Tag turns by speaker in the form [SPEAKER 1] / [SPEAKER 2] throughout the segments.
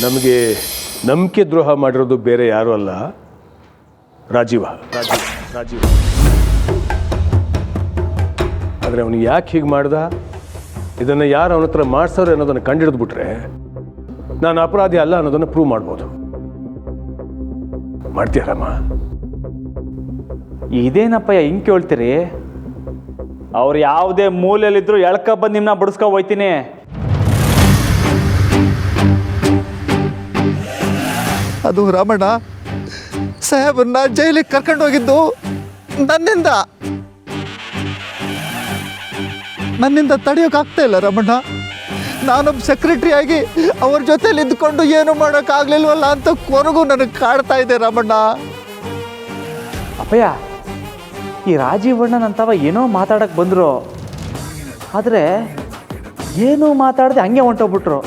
[SPEAKER 1] ನಮಗೆ ನಂಬಿಕೆ ದ್ರೋಹ ಮಾಡಿರೋದು ಬೇರೆ ಯಾರೂ ಅಲ್ಲ, ರಾಜೀವ. ಆದರೆ ಅವನು ಯಾಕೆ ಹೀಗೆ ಮಾಡ್ದ, ಇದನ್ನು ಯಾರು ಅವನ ಹತ್ರ ಮಾಡಿಸೋರು ಅನ್ನೋದನ್ನು ಕಂಡಿಡಿದ್ಬಿಟ್ರೆ ನಾನು ಅಪರಾಧಿ ಅಲ್ಲ ಅನ್ನೋದನ್ನು ಪ್ರೂವ್ ಮಾಡ್ಬೋದು. ಮಾಡ್ತೀಯಲ್ಲಮ್ಮ?
[SPEAKER 2] ಇದೇನಪ್ಪಯ್ಯ ಹಿಂಗೆ ಕೇಳ್ತೀರಿ? ಅವ್ರು ಯಾವುದೇ ಮೂಲೆಯಲ್ಲಿದ್ದರೂ ಎಳ್ಕ ಬಂದು ನಿಮ್ಮನ್ನ ಬಿಡಿಸ್ಕೊ ಹೋಯ್ತೀನಿ.
[SPEAKER 3] ಅದು ರಾಮಣ್ಣ ಸಾಹೇಬನ್ನ ಜೈಲಿಗೆ ಕರ್ಕೊಂಡು ಹೋಗಿದ್ದು ನನ್ನಿಂದ ತಡೆಯೋಕ್ಕಾಗ್ತಾ ಇಲ್ಲ ರಾಮಣ್ಣ. ನಾನೊಬ್ಬ ಸೆಕ್ರೆಟರಿ ಆಗಿ ಅವ್ರ ಜೊತೆಲಿ ಇದ್ಕೊಂಡು ಏನು ಮಾಡೋಕ್ಕಾಗ್ಲಿಲ್ವಲ್ಲ ಅಂತ ಕೊರಗು ನನಗೆ ಕಾಡ್ತಾ ಇದೆ ರಾಮಣ್ಣ.
[SPEAKER 2] ಅಪ್ಪಯ್ಯ, ಈ ರಾಜೀವಣ್ಣನಂತವ ಏನೋ ಮಾತಾಡಕ್ಕೆ ಬಂದರು, ಆದರೆ ಏನೂ ಮಾತಾಡದೆ ಹಂಗೆ ಹೊಂಟೋಗ್ಬಿಟ್ರು.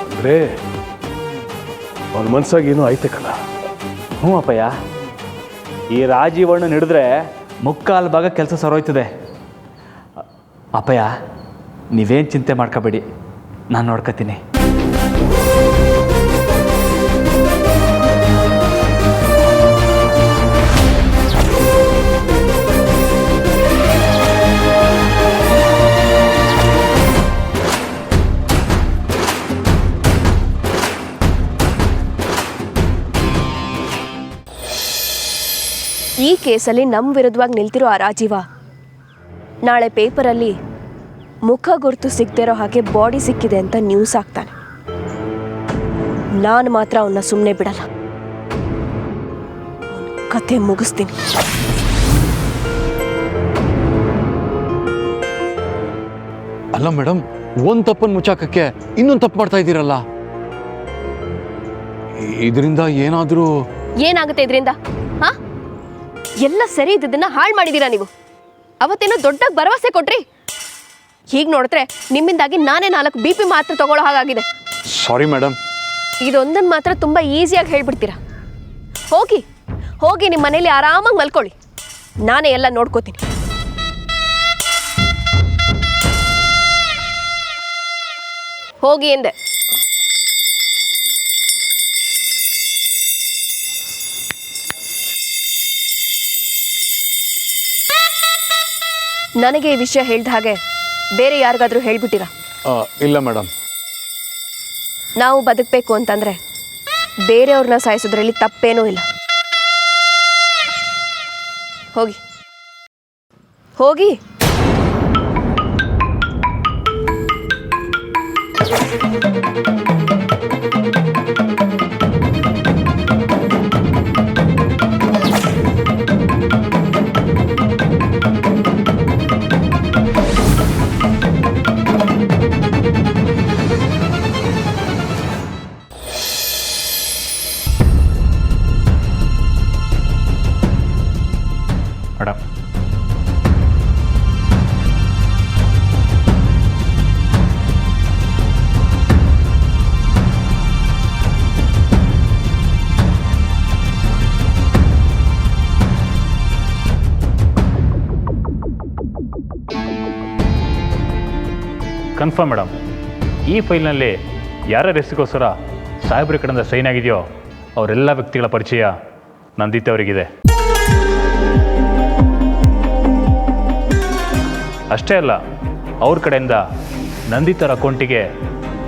[SPEAKER 1] ಅಂದರೆ ಅವನ ಮನ್ಸಾಗ ಏನೋ ಐತೆ ಕಲ.
[SPEAKER 2] ಹ್ಞೂ ಅಪ್ಪಯ್ಯ, ಈ ರಾಜೀವಣ್ಣನ ಹಿಡಿದ್ರೆ ಮುಕ್ಕಾಲು ಭಾಗ ಕೆಲಸ ಸರೋಯ್ತದೆ. ಅಪ್ಪಯ್ಯ, ನೀವೇನು ಚಿಂತೆ ಮಾಡ್ಕೋಬೇಡಿ, ನಾನು ನೋಡ್ಕೊತೀನಿ.
[SPEAKER 4] ಈ ಕೇಸಲ್ಲಿ ನಮ್ಮ ವಿರುದ್ಧವಾಗಿ ನಿಲ್ತಿರೋ ಆ ರಾಜೀವ ನಾಳೆ ಪೇಪರಲ್ಲಿ ಮುಖ ಗುರುತು ಸಿಗ್ತಿರೋ ಹಾಗೆ ಬಾಡಿ ಸಿಕ್ಕಿದೆ ಅಂತ ನ್ಯೂಸ್ ಹಾಕ್ತಾನೆ. ನಾನು ಮಾತ್ರ ಅವನ್ನ ಸುಮ್ಮನೆ ಬಿಡಲ್ಲ, ಕತೆ ಮುಗಿಸ್ತೀನಿ.
[SPEAKER 5] ಅಲ್ಲ ಮೇಡಮ್, ಒಂದು ತಪ್ಪನ್ನು ಮುಚ್ಚಾಕಕ್ಕೆ ಇನ್ನೊಂದು ತಪ್ಪು ಮಾಡ್ತಾ ಇದ್ದೀರಲ್ಲ, ಇದರಿಂದ
[SPEAKER 4] ಏನಾಗುತ್ತೆ ಇದರಿಂದ? ಹಾ, ಎಲ್ಲ ಸರಿ ಇದ್ದದನ್ನ ಹಾಳು ಮಾಡಿದ್ದೀರಾ ನೀವು. ಅವತ್ತೇನೋ ದೊಡ್ಡ ಭರವಸೆ ಕೊಟ್ರಿ, ಹೀಗೆ ನೋಡಿದ್ರೆ ನಿಮ್ಮಿಂದಾಗಿ ನಾನೇ 4 BP ಮಾತ್ರ ತಗೊಳ್ಳೋ ಹಾಗಾಗಿದೆ.
[SPEAKER 5] Sorry madam.
[SPEAKER 4] ಇದೊಂದನ್ನು ಮಾತ್ರ ತುಂಬ ಈಸಿಯಾಗಿ ಹೇಳ್ಬಿಡ್ತೀರಾ. ಹೋಗಿ ನಿಮ್ಮ ಮನೇಲಿ ಆರಾಮಾಗಿ ಮಲ್ಕೊಳ್ಳಿ, ನಾನೇ ಎಲ್ಲ ನೋಡ್ಕೋತೀನಿ. ಹೋಗಿ ಎಂದೆ. ನನಗೆ ಈ ವಿಷಯ ಹೇಳಿದ ಹಾಗೆ ಬೇರೆ ಯಾರಿಗಾದ್ರೂ ಹೇಳ್ಬಿಟ್ಟಿರಾ?
[SPEAKER 5] ಇಲ್ಲ ಮೇಡಮ್.
[SPEAKER 4] ನಾವು ಬದುಕಬೇಕು ಅಂತಂದ್ರೆ ಬೇರೆಯವ್ರನ್ನ ಸಾಯಿಸೋದ್ರಲ್ಲಿ ತಪ್ಪೇನೂ ಇಲ್ಲ. ಹೋಗಿ.
[SPEAKER 2] ಮೇಡಮ್,
[SPEAKER 6] ಕನ್ಫರ್ಮ್ ಮೇಡಮ್, ಈ ಫೈಲ್ನಲ್ಲಿ ಯಾರ್ಯಾರ ಹೆಸರಿಗೋಸ್ಕರ ಸಾಹೇಬ್ರ ಕಡೆಯಿಂದ ಸೈನ್ ಆಗಿದೆಯೋ ಅವರೆಲ್ಲ ವ್ಯಕ್ತಿಗಳ ಪರಿಚಯ ನಂದಿತ್ ಅವರಿಗಿದೆ. ಅಷ್ಟೇ ಅಲ್ಲ, ಅವ್ರ ಕಡೆಯಿಂದ ನಂದಿತರ ಅಕೌಂಟಿಗೆ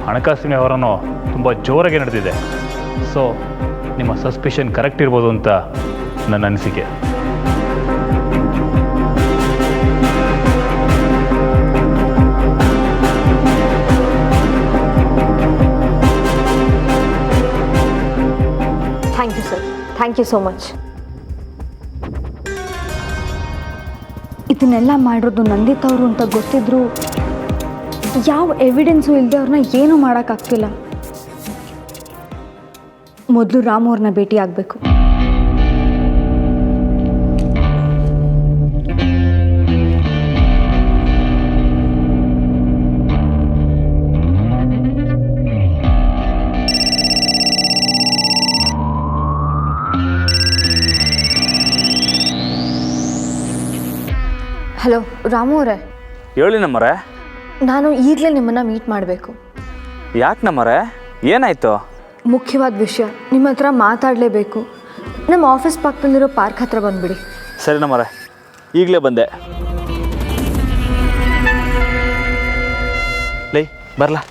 [SPEAKER 6] ಹಣಕಾಸಿನ ವ್ಯವಹಾರನೂ ತುಂಬ ಜೋರಾಗಿ ನಡೆದಿದೆ. ಸೊ ನಿಮ್ಮ ಸಸ್ಪಿಷನ್ ಕರೆಕ್ಟ್ ಇರ್ಬೋದು ಅಂತ ನನ್ನ ಅನಿಸಿಕೆ.
[SPEAKER 7] Thank you sir, thank you so much. ಇದನ್ನೆಲ್ಲ ಮಾಡಿರೋದು ನಂದಿತ್ ಅವರು ಅಂತ ಗೊತ್ತಿದ್ರು ಯಾವ ಎವಿಡೆನ್ಸು ಇಲ್ಲದೆ ಅವ್ರನ್ನ ಏನೂ ಮಾಡೋಕ್ಕಾಗ್ತಿಲ್ಲ. ಮೊದಲು ರಾಮು ಅವ್ರನ್ನ ಭೇಟಿ ಆಗಬೇಕು. ಹಲೋ ರಾಮು ಅವರೇ.
[SPEAKER 2] ಹೇಳಿ ನಮ್ಮರೆ.
[SPEAKER 7] ನಾನು ಈಗಲೇ ನಿಮ್ಮನ್ನು ಮೀಟ್ ಮಾಡಬೇಕು.
[SPEAKER 2] ಯಾಕೆ ನಮ್ಮರೆ, ಏನಾಯಿತು?
[SPEAKER 7] ಮುಖ್ಯವಾದ ವಿಷಯ, ನಿಮ್ಮ ಹತ್ರ ಮಾತಾಡಲೇಬೇಕು. ನಮ್ಮ ಆಫೀಸ್ ಪಕ್ಕದಲ್ಲಿರೋ ಪಾರ್ಕ್ ಹತ್ರ ಬಂದುಬಿಡಿ.
[SPEAKER 2] ಸರಿ ನಮ್ಮರೆ, ಈಗಲೇ ಬಂದೆ. ಲೈ ಬರಲಾ?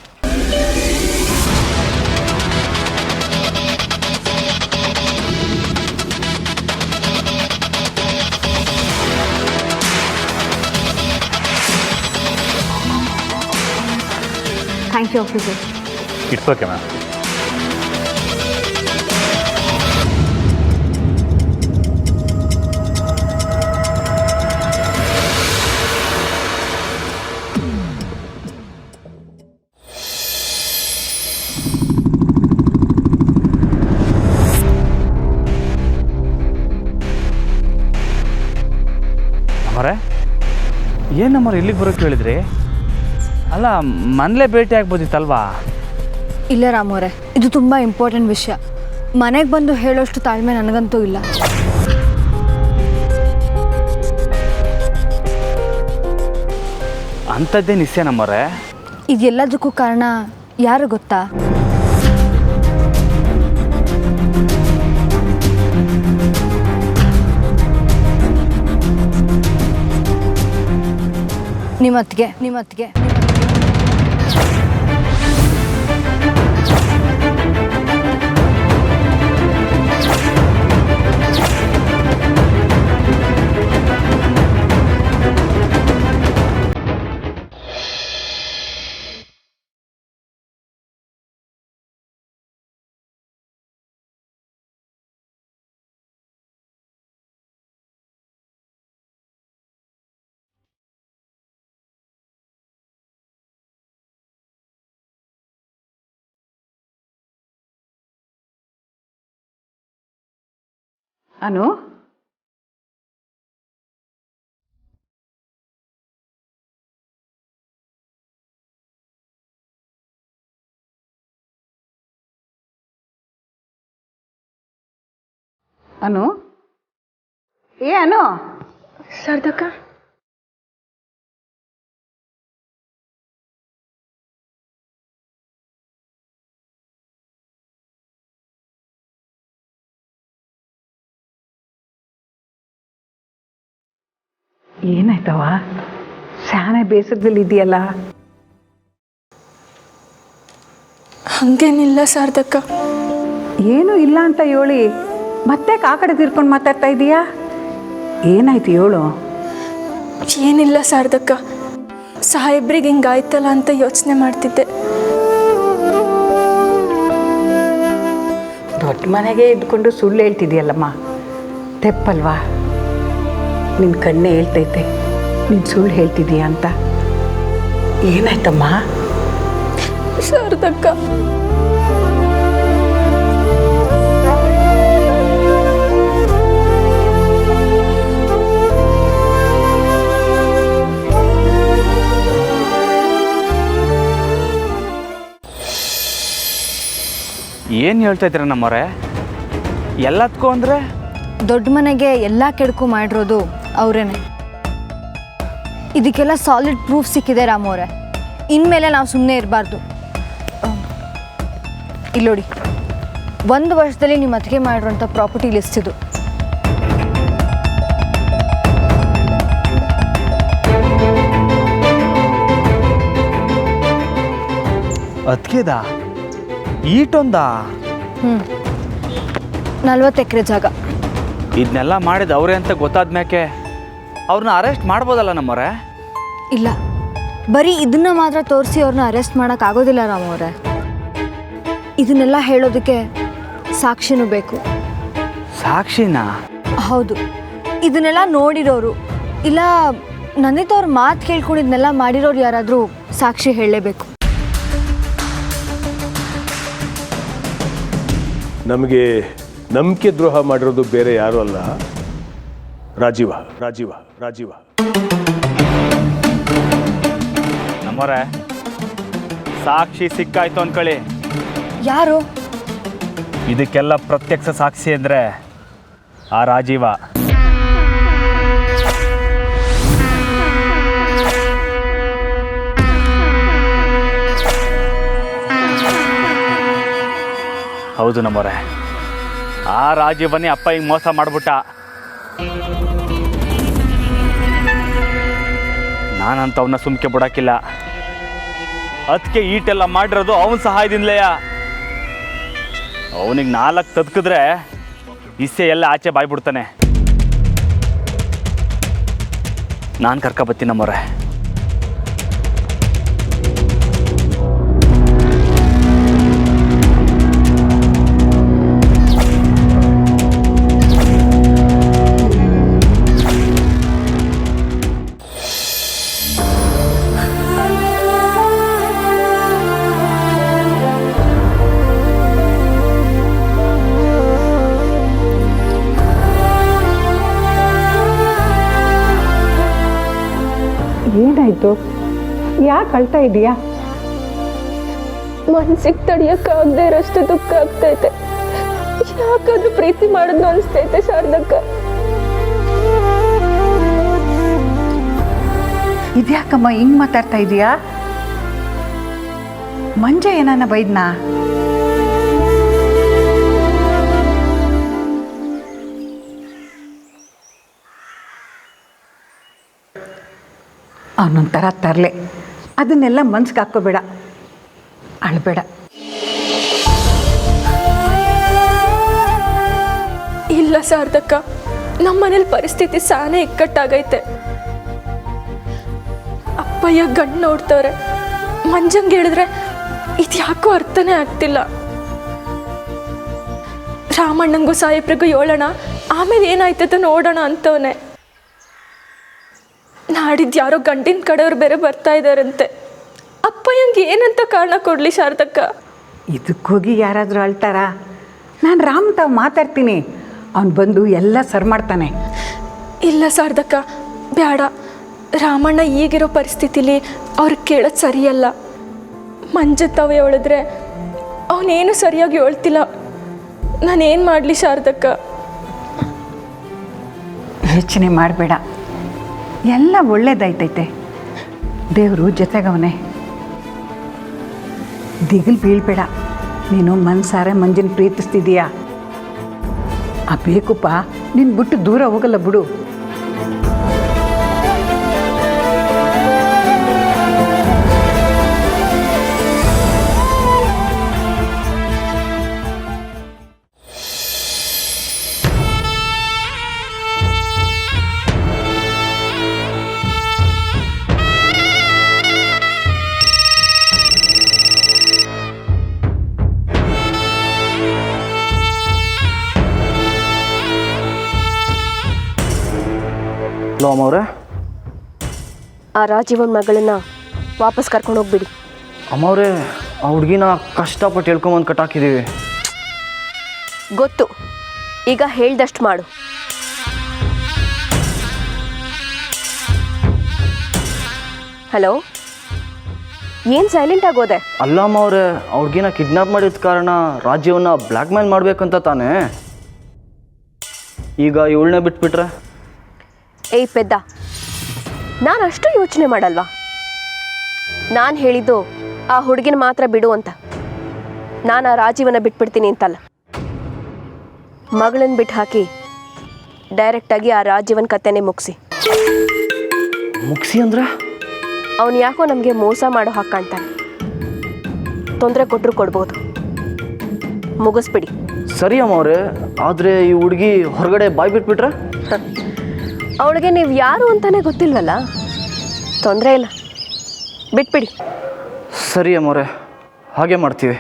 [SPEAKER 7] Thank you officer.
[SPEAKER 6] It's okay ma'am.
[SPEAKER 2] ನಮ್ಮರೆ, ಏನು ನಮ್ಮರೆ ಇಲ್ಲಿಗೆ ಬರೋಕ್ಕೆ ಹೇಳಿದ್ರಿ? ಅಲ್ಲ, ಮನೇಲೇ ಭೇಟಿ ಆಗ್ಬೋದಿತ್ತಲ್ವಾ?
[SPEAKER 7] ಇಲ್ಲ ರಾಮೋರೆ, ಇದು ತುಂಬ ಇಂಪಾರ್ಟೆಂಟ್ ವಿಷಯ. ಮನೆಗೆ ಬಂದು ಹೇಳೋಷ್ಟು ತಾಳ್ಮೆ ನನಗಂತೂ ಇಲ್ಲ.
[SPEAKER 2] ಅಂಥದ್ದೇ ನಿಶ್ಚಯ ನಮ್ಮರೆ.
[SPEAKER 7] ಇದೆಲ್ಲದಕ್ಕೂ ಕಾರಣ ಯಾರು ಗೊತ್ತಾ? ನಿಮ್ಮತ್ತಿಗೆ.
[SPEAKER 8] ಅನು, ಅನು, ಅನು.
[SPEAKER 7] ಶಾರದಕ್ಕ,
[SPEAKER 8] ಏನಾಯ್ತವ? ಶಾನೆ ಬೇಸರದಲ್ಲಿ ಇದೆಯಲ್ಲ?
[SPEAKER 9] ಹಂಗೇನಿಲ್ಲ ಶಾರದಕ್ಕ.
[SPEAKER 8] ಏನೂ ಇಲ್ಲ ಅಂತ ಹೇಳಿ ಮತ್ತೆ ಆ ಕಡೆ ತಿರ್ಕೊಂಡು ಮಾತಾಡ್ತಾ ಇದೀಯಾ? ಏನಾಯ್ತು ಹೇಳು.
[SPEAKER 9] ಏನಿಲ್ಲ ಶಾರದಕ್ಕ, ಸಾಹೇಬ್ರಿಗೆ ಹಿಂಗಾಯ್ತಲ್ಲ ಅಂತ ಯೋಚನೆ ಮಾಡ್ತಿದ್ದೆ.
[SPEAKER 8] ದೊಡ್ಡ ಮನೆಗೆ ಇದ್ಕೊಂಡು ಸುಳ್ಳು ಹೇಳ್ತಿದ್ಯಲ್ಲಮ್ಮ, ತೆಪ್ಪಲ್ವಾ? ನಿನ್ನ ಕಣ್ಣೇ ಹೇಳ್ತೈತೆ ನೀನು ಸುಳ್ಳು ಹೇಳ್ತಿದ್ದೀಯ ಅಂತ. ಏನಾಯ್ತಮ್ಮ?
[SPEAKER 9] ಶಾರದಕ್ಕ,
[SPEAKER 2] ಏನು ಹೇಳ್ತಾ ಇದ್ದೀರ ನಮ್ಮರೆ? ಎಲ್ಲದಕ್ಕೂ ಅಂದರೆ
[SPEAKER 7] ದೊಡ್ಡ ಮನೆಗೆ ಎಲ್ಲ ಕೆಡಕು ಮಾಡಿರೋದು ಅವರೇನೆ. ಇದಕ್ಕೆಲ್ಲ ಸಾಲಿಡ್ ಪ್ರೂಫ್ ಸಿಕ್ಕಿದೆ ರಾಮೋರೆ. ಇನ್ಮೇಲೆ ನಾವು ಸುಮ್ಮನೆ ಇರಬಾರ್ದು. ಇಲ್ಲೋಡಿ, 1 ವರ್ಷದಲ್ಲಿ ನಿಮ್ಮ ಅತ್ತಿಗೆ ಮಾಡಿರೋಂಥ ಪ್ರಾಪರ್ಟಿ ಲಿಸ್ಟ್ ಇದು.
[SPEAKER 2] ಅದಕ್ಕೆದಾ ಈಟೊಂದಾ?
[SPEAKER 7] 40 ಎಕರೆ ಜಾಗ.
[SPEAKER 2] ಇದನ್ನೆಲ್ಲ ಮಾಡಿದ ಅವರೇ ಅಂತ ಗೊತ್ತಾದ ಮ್ಯಾಕೆ ಅವ್ರನ್ನ ಅರೆಸ್ಟ್ ಮಾಡ್ಬೋದಲ್ಲ ನಮ್ಮರೆ?
[SPEAKER 7] ಇಲ್ಲ, ಬರೀ ಇದನ್ನ ಮಾತ್ರ ತೋರಿಸಿ ಅವ್ರನ್ನ ಅರೆಸ್ಟ್ ಮಾಡೋಕ್ಕಾಗೋದಿಲ್ಲ ರಾಮವ್ರೆ. ಇದನ್ನೆಲ್ಲ ಹೇಳೋದಕ್ಕೆ ಸಾಕ್ಷಿನೂ ಬೇಕು.
[SPEAKER 2] ಸಾಕ್ಷಿನಾ?
[SPEAKER 7] ಹೌದು. ಇದನ್ನೆಲ್ಲ ನೋಡಿರೋರು ಇಲ್ಲ ನಂದಿತವ್ರ ಮಾತು ಕೇಳ್ಕೊಂಡು ಇದನ್ನೆಲ್ಲ ಮಾಡಿರೋರು ಯಾರಾದರೂ ಸಾಕ್ಷಿ ಹೇಳಲೇಬೇಕು.
[SPEAKER 1] ನಮಗೆ ನಂಬಿಕೆ ದ್ರೋಹ ಮಾಡಿರೋದು ಬೇರೆ ಯಾರೂ ಅಲ್ಲ, ರಾಜೀವ.
[SPEAKER 2] ನಮ್ಮರೆ, ಸಾಕ್ಷಿ ಸಿಕ್ಕಾಯ್ತು ಅನ್ಕೊಳ್ಳಿ.
[SPEAKER 7] ಯಾರು?
[SPEAKER 2] ಇದಕ್ಕೆಲ್ಲ ಪ್ರತ್ಯಕ್ಷ ಸಾಕ್ಷಿ ಅಂದರೆ ಆ ರಾಜೀವ. ಹೌದು ನಮ್ಮವ್ರೆ, ಆ ರಾಜೀವನ್ನೇ ಅಪ್ಪ ಹಿಂಗೆ ಮೋಸ ಮಾಡಿಬಿಟ್ಟ. ನಾನಂತ ಅವನ್ನ ಸುಮ್ಕೆ ಬಿಡೋಕ್ಕಿಲ್ಲ. ಅದಕ್ಕೆ ಈಟೆಲ್ಲ ಮಾಡಿರೋದು ಅವನ ಸಹಾಯದಿಂದಲೇ. ಅವನಿಗೆ 4 ತದ್ಕಿದ್ರೆ ಇಸ್ಸೆ ಎಲ್ಲ ಆಚೆ ಬಾಯ್ಬಿಡ್ತಾನೆ. ನಾನು ಕರ್ಕೊಬತ್ತೀನಿ ನಮ್ಮವ್ರೆ.
[SPEAKER 8] ಏನಾಯಿತು? ಯಾಕೆ ಅಳ್ತಾ ಇದೀಯಾ?
[SPEAKER 9] ಮನ್ಸಿಗೆ ತಡಿಯೋಕ್ಕಾಗದೆ ಇರೋಷ್ಟು ದುಃಖ ಆಗ್ತೈತೆ. ಯಾಕಾದ್ರೂ ಪ್ರೀತಿ ಮಾಡೋದು ಅನಿಸ್ತೈತೆ ಶಾರದಕ್ಕ.
[SPEAKER 8] ಇದ್ಯಾಕಮ್ಮ ಹಿಂಗೆ ಮಾತಾಡ್ತಾ ಇದೀಯಾ? ಮಂಜ ಏನಾನ ಬೈದ್ನಾ? ಅವನೊಂಥರ ತರಲೆ, ಅದನ್ನೆಲ್ಲ ಮನ್ಸಿಗೆ ಹಾಕ್ಕೋಬೇಡ, ಅಳಬೇಡ.
[SPEAKER 9] ಇಲ್ಲ ಶಾರದಕ್ಕ, ನಮ್ಮ ಮನೇಲಿ ಪರಿಸ್ಥಿತಿ ಸಾನೇ ಇಕ್ಕಟ್ಟಾಗೈತೆ. ಅಪ್ಪಯ್ಯ ಗಂಡು ನೋಡ್ತವ್ರೆ. ಮಂಜಂಗೆ ಹೇಳಿದ್ರೆ ಇದು ಯಾಕೋ ಅರ್ಥನೇ ಆಗ್ತಿಲ್ಲ. ರಾಮಣ್ಣಂಗೂ ಸಾಹೇಬ್ರಿಗೂ ಹೇಳೋಣ, ಆಮೇಲೆ ಏನಾಯ್ತದ ನೋಡೋಣ ಅಂತವನೆ. ನಾಡಿದ್ದು ಯಾರೋ ಗಂಡಿನ ಕಡೆಯವ್ರು ಬೇರೆ ಬರ್ತಾ ಇದ್ದಾರಂತೆ. ಅಪ್ಪಯ್ಯಂಗೆ ಏನಂತ ಕಾರಣ ಕೊಡಲಿ ಶಾರದಕ್ಕ?
[SPEAKER 8] ಇದಕ್ಕೋಗಿ ಯಾರಾದರೂ ಅಳ್ತಾರಾ? ನಾನು ರಾಮ್ ತಾವು ಮಾತಾಡ್ತೀನಿ, ಅವನು ಬಂದು ಎಲ್ಲ ಸರಿ ಮಾಡ್ತಾನೆ.
[SPEAKER 9] ಇಲ್ಲ ಶಾರದಕ್ಕ, ಬೇಡ. ರಾಮಣ್ಣ ಈಗಿರೋ ಪರಿಸ್ಥಿತಿಲಿ ಅವ್ರಿಗೆ ಕೇಳೋದು ಸರಿಯಲ್ಲ. ಮಂಜ ತಾವೇ ಹೇಳಿದ್ರೆ ಅವನೇನು ಸರಿಯಾಗಿ ಹೇಳ್ತಿಲ್ಲ. ನಾನೇನು ಮಾಡಲಿ ಶಾರದಕ್ಕ?
[SPEAKER 8] ಯೋಚನೆ ಮಾಡಬೇಡ, ಎಲ್ಲ ಒಳ್ಳೇದಾಯ್ತೈತೆ. ದೇವರು ಜೊತೆಗವನೇ. ದಿಗಿಲ್ ಬೀಳ್ಬೇಡ. ನೀನು ಮನ್ಸಾರೆ ಮಂಜನ ಪ್ರೀತಿಸ್ತಿದೀಯಾ. ಆ ಬೇಕುಪ್ಪ ನಿನ್ನ ಬಿಟ್ಟು ದೂರ ಹೋಗಲ್ಲ ಬಿಡು.
[SPEAKER 2] ಅಮ್ಮವ್ರೆ,
[SPEAKER 4] ಆ ರಾಜೀವನ್ ಮಗಳನ್ನ ವಾಪಸ್ ಕರ್ಕೊಂಡು ಹೋಗ್ಬಿಡಿ.
[SPEAKER 2] ಅಮ್ಮವ್ರೆ, ಆ ಹುಡುಗಿನ ಕಷ್ಟಪಟ್ಟು ಹೇಳ್ಕೊಂಬಂದು ಕಟ್ಟಾಕಿದ್ದೀವಿ.
[SPEAKER 4] ಗೊತ್ತು, ಈಗ ಹೇಳ್ದಷ್ಟು ಮಾಡು. ಹಲೋ, ಏನು ಸೈಲೆಂಟ್ ಆಗೋದೆ?
[SPEAKER 2] ಅಲ್ಲ ಅಮ್ಮವ್ರೆ, ಆ ಹುಡುಗಿನ ಕಿಡ್ನಾಪ್ ಮಾಡಿದ ಕಾರಣ ರಾಜ್ಯವನ್ನ ಬ್ಲ್ಯಾಕ್ ಮೇಲ್ ಮಾಡ್ಬೇಕಂತ ತಾನೇ. ಈಗ ಇವಳನ್ನೇ ಬಿಟ್ಬಿಟ್ರೆ?
[SPEAKER 4] ಏಯ್ ಪೆದ್ದ, ನಾನು ಅಷ್ಟು ಯೋಚನೆ ಮಾಡಲ್ವಾ? ನಾನು ಹೇಳಿದ್ದು ಆ ಹುಡುಗಿನ ಮಾತ್ರ ಬಿಡು ಅಂತ. ನಾನು ಆ ರಾಜೀವನ ಬಿಟ್ಬಿಡ್ತೀನಿ ಅಂತಲ್ಲ. ಮಗಳನ್ನ ಬಿಟ್ಟು ಹಾಕಿ ಡೈರೆಕ್ಟಾಗಿ ಆ ರಾಜೀವನ್ ಕತೆನೇ ಮುಗಿಸಿ.
[SPEAKER 2] ಮುಗಿಸಿ ಅಂದ್ರೆ?
[SPEAKER 4] ಅವನು ಯಾಕೋ ನಮಗೆ ಮೋಸ ಮಾಡೋ ಹಾಗೆ ಕಾಣ್ತಾನೆ. ತೊಂದರೆ ಕೊಟ್ಟರು ಕೊಡ್ಬೋದು, ಮುಗಿಸ್ಬಿಡಿ.
[SPEAKER 2] ಸರಿ ಅಮ್ಮವ್ರೆ, ಆದರೆ ಈ ಹುಡುಗಿ ಹೊರಗಡೆ ಬಾಯ್ ಬಿಟ್ಬಿಟ್ರೆ?
[SPEAKER 4] ಅವಳಿಗೆ ನೀವು ಯಾರು ಅಂತಾನೆ ಗೊತ್ತಿಲ್ವಲ್ಲ. ತೊಂದರೆ ಇಲ್ಲ, ಬಿಟ್ಬಿಡಿ.
[SPEAKER 2] ಸರಿ ಅಮ್ಮವ್ರೆ, ಹಾಗೆ ಮಾಡ್ತೀವಿ.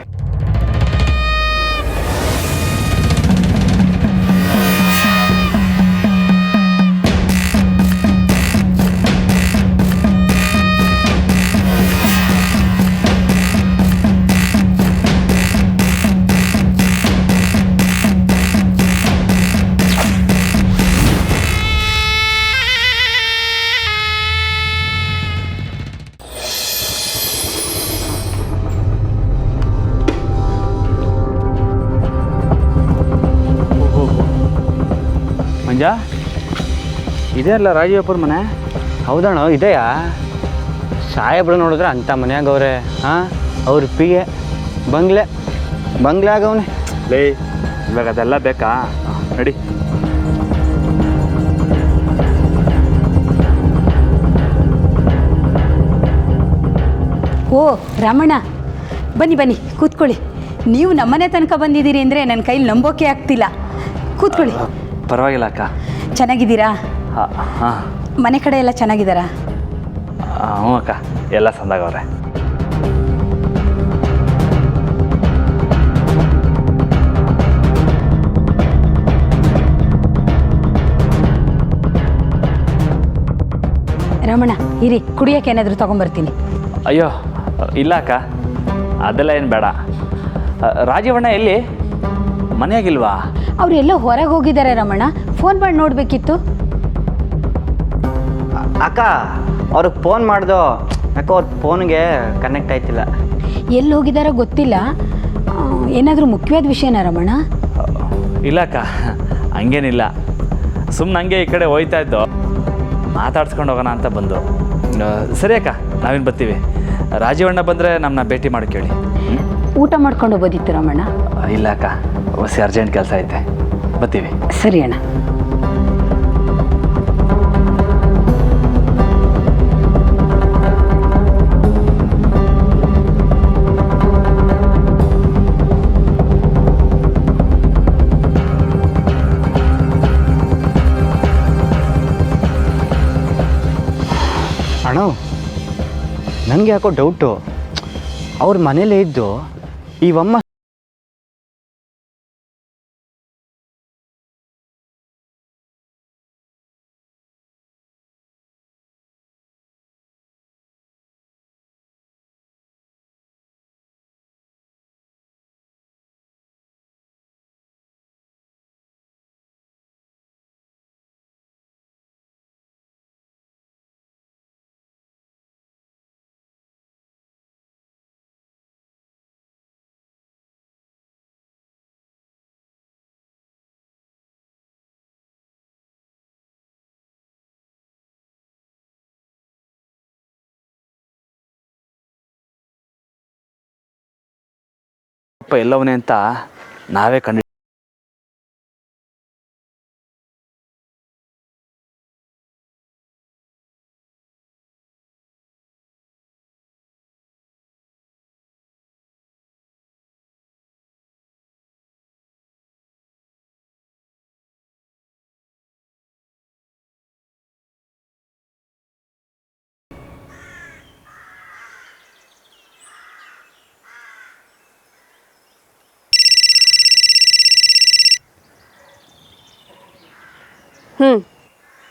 [SPEAKER 2] ಮಂಜ, ಇದೇ ಅಲ್ಲ ರಾಜೀವಪ್ಪರ ಮನೆ?
[SPEAKER 10] ಹೌದಣ್ಣ, ಇದೆಯಾ? ಸಾಹೇಬ್ರು ನೋಡಿದ್ರೆ ಅಂಥ ಮನ್ಯಾಗ ಅವ್ರೆ. ಹಾಂ, ಅವ್ರ ಪಿಗೆ ಬಂಗ್ಲೆ ಆಗವನೆ.
[SPEAKER 2] ಲೇ ಇವಾಗ ಅದೆಲ್ಲ ಬೇಕಾ? ನಡಿ.
[SPEAKER 8] ಓ ರಾಮಣ್ಣ, ಬನ್ನಿ ಬನ್ನಿ ಕೂತ್ಕೊಳ್ಳಿ. ನೀವು ನಮ್ಮನೆ ತನಕ ಬಂದಿದ್ದೀರಿ ಅಂದರೆ ನನ್ನ ಕೈಲಿ ನಂಬೋಕೆ ಆಗ್ತಿಲ್ಲ. ಕೂತ್ಕೊಳ್ಳಿ.
[SPEAKER 2] ಪರವಾಗಿಲ್ಲ ಅಕ್ಕ.
[SPEAKER 8] ಚೆನ್ನಾಗಿದ್ದೀರಾ?
[SPEAKER 2] ಹಾಂ.
[SPEAKER 8] ಮನೆ ಕಡೆ ಎಲ್ಲ ಚೆನ್ನಾಗಿದ್ದಾರಾ?
[SPEAKER 2] ಹ್ಞೂ ಅಕ್ಕ, ಎಲ್ಲ ಸಂದಾಗವ್ರೆ.
[SPEAKER 8] ರಮಣ ಇರಿ, ಕುಡಿಯೋಕೆ ಏನಾದರೂ ತೊಗೊಂಬರ್ತೀನಿ.
[SPEAKER 2] ಅಯ್ಯೋ ಇಲ್ಲ ಅಕ್ಕ, ಅದೆಲ್ಲ ಏನು ಬೇಡ. ರಾಜೀವಣ್ಣ ಎಲ್ಲಿ? ಮನೆಯಾಗಿಲ್ವಾ?
[SPEAKER 8] ಅವ್ರು ಎಲ್ಲೋ ಹೊರಗೆ ಹೋಗಿದ್ದಾರೆ ರಮಣ. ಫೋನ್ ಮಾಡಿ ನೋಡಬೇಕಿತ್ತು.
[SPEAKER 10] ಅಕ್ಕ ಅವ್ರಿಗೆ ಫೋನ್ ಮಾಡ್ದು, ಯಾಕೋ ಅವ್ರ ಫೋನ್ಗೆ ಕನೆಕ್ಟ್ ಆಯ್ತಿಲ್ಲ.
[SPEAKER 8] ಎಲ್ಲಿ ಹೋಗಿದಾರೋ ಗೊತ್ತಿಲ್ಲ. ಏನಾದರೂ ಮುಖ್ಯವಾದ ವಿಷಯನಾ ರಮಣ?
[SPEAKER 2] ಇಲ್ಲ ಅಕ್ಕ, ಹಂಗೇನಿಲ್ಲ. ಸುಮ್ಮನೆ ಹಂಗೆ ಈ ಕಡೆ ಹೋಯ್ತಾ ಇದ್ದು, ಮಾತಾಡ್ಸ್ಕೊಂಡು ಹೋಗೋಣ ಅಂತ ಬಂದು. ಸರಿ ಅಕ್ಕ, ನಾವೇನು ಬರ್ತೀವಿ. ರಾಜೀವಣ್ಣ ಬಂದರೆ ನಮ್ಮನ್ನ ಭೇಟಿ ಮಾಡಿ ಕೇಳಿ.
[SPEAKER 8] ಊಟ ಮಾಡ್ಕೊಂಡು ಹೋಗೋದಿತ್ತು ರಮಣ?
[SPEAKER 2] ಇಲ್ಲ ಅಕ್ಕ, ಹೊಸ ಅರ್ಜೆಂಟ್ ಕೆಲಸ ಐತೆ, ಬರ್ತೀವಿ.
[SPEAKER 8] ಸರಿ ಅಣ್ಣ.
[SPEAKER 10] ಅಣ್ಣ ನನಗೆ ಯಾಕೋ ಡೌಟು. ಅವ್ರ ಮನೇಲೇ ಇದ್ದು ಇವಮ್ಮ
[SPEAKER 2] ಎಲ್ಲವನೇ ಅಂತ ನಾವೇ ಕಂಡು.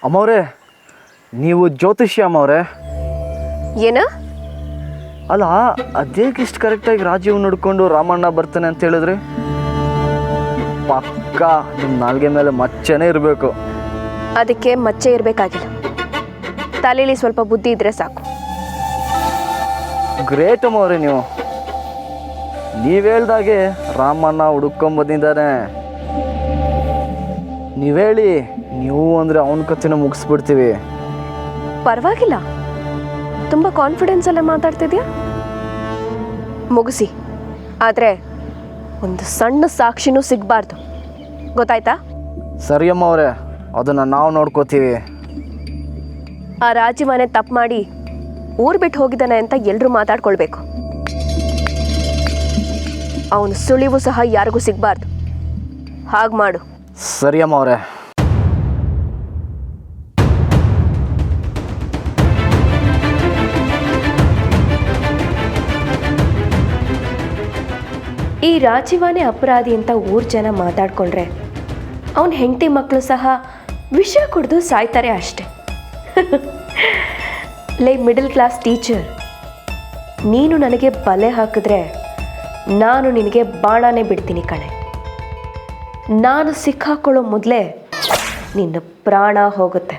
[SPEAKER 11] ಅಮ್ಮವ್ರೆ, ನೀವು ಜ್ಯೋತಿಷ್ಯ ಅಮ್ಮವ್ರೆ?
[SPEAKER 4] ಏನ?
[SPEAKER 11] ಅಲ್ಲ, ಅದೇಗೆ ಇಷ್ಟು ಕರೆಕ್ಟಾಗಿ ರಾಜೀವ್ ನೋಡ್ಕೊಂಡು ರಾಮಣ್ಣ ಬರ್ತಾನೆ ಅಂತ ಹೇಳಿದ್ರಿ? ಪಕ್ಕ ನಿಮ್ಮ ನಾಲ್ಗೆ ಮೇಲೆ ಮಚ್ಚೆನೇ ಇರಬೇಕು.
[SPEAKER 4] ಅದಕ್ಕೆ ಮಚ್ಚೆ ಇರಬೇಕಾಗಿಲ್ಲ, ತಲೆಯಲ್ಲಿ ಸ್ವಲ್ಪ ಬುದ್ಧಿ ಇದ್ರೆ ಸಾಕು.
[SPEAKER 11] ಗ್ರೇಟ್ ಅಮ್ಮವ್ರೆ ನೀವು. ನೀವು ಹೇಳ್ದಾಗೆ ರಾಮಣ್ಣ ಹುಡುಕೊಂಬಂದಿದ್ದಾನೆ. ನೀವು ಹೇಳಿ, ನೀವು ಅಂದರೆ ಅವನ ಕಥೆನ ಮುಗಿಸ್ಬಿಡ್ತೀವಿ.
[SPEAKER 4] ಪರವಾಗಿಲ್ಲ, ತುಂಬ ಕಾನ್ಫಿಡೆನ್ಸ್ ಅಲ್ಲೇ ಮಾತಾಡ್ತಿದ್ಯಾ. ಮುಗಿಸಿ, ಆದರೆ ಒಂದು ಸಣ್ಣ ಸಾಕ್ಷಿನೂ ಸಿಗಬಾರ್ದು, ಗೊತ್ತಾಯ್ತಾ?
[SPEAKER 11] ಸರಿ ಅಮ್ಮವ್ರೆ, ಅದನ್ನು ನಾವು ನೋಡ್ಕೋತೀವಿ.
[SPEAKER 4] ಆ ರಾಜೀವನೇ ತಪ್ಪು ಮಾಡಿ ಊರು ಬಿಟ್ಟು ಹೋಗಿದ್ದಾನೆ ಅಂತ ಎಲ್ಲರೂ ಮಾತಾಡ್ಕೊಳ್ಬೇಕು. ಅವನು ಸುಳಿವು ಸಹ ಯಾರಿಗೂ ಸಿಗಬಾರ್ದು. ಹಾಗೆ ಮಾಡು.
[SPEAKER 11] ಸರಿ ಅಮ್ಮವ್ರೆ.
[SPEAKER 4] ಈ ರಾಜೀವನೇ ಅಪರಾಧಿ ಅಂತ ಊರು ಜನ ಮಾತಾಡ್ಕೊಂಡ್ರೆ ಅವನ ಹೆಂಡತಿ ಮಕ್ಕಳು ಸಹ ವಿಷ ಕುಡಿದು ಸಾಯ್ತಾರೆ ಅಷ್ಟೆ. ಲೈ ಮಿಡಲ್ ಕ್ಲಾಸ್ ಟೀಚರ್, ನೀನು ನನಗೆ ಬಲೆ ಹಾಕಿದ್ರೆ ನಾನು ನಿನಗೆ ಬಾಣನೇ ಬಿಡ್ತೀನಿ ಕಣೆ. ನಾನು ಸಿಕ್ಕಾಕೊಳ್ಳೋ ಮೊದಲೇ ನಿನ್ನ ಪ್ರಾಣ ಹೋಗುತ್ತೆ.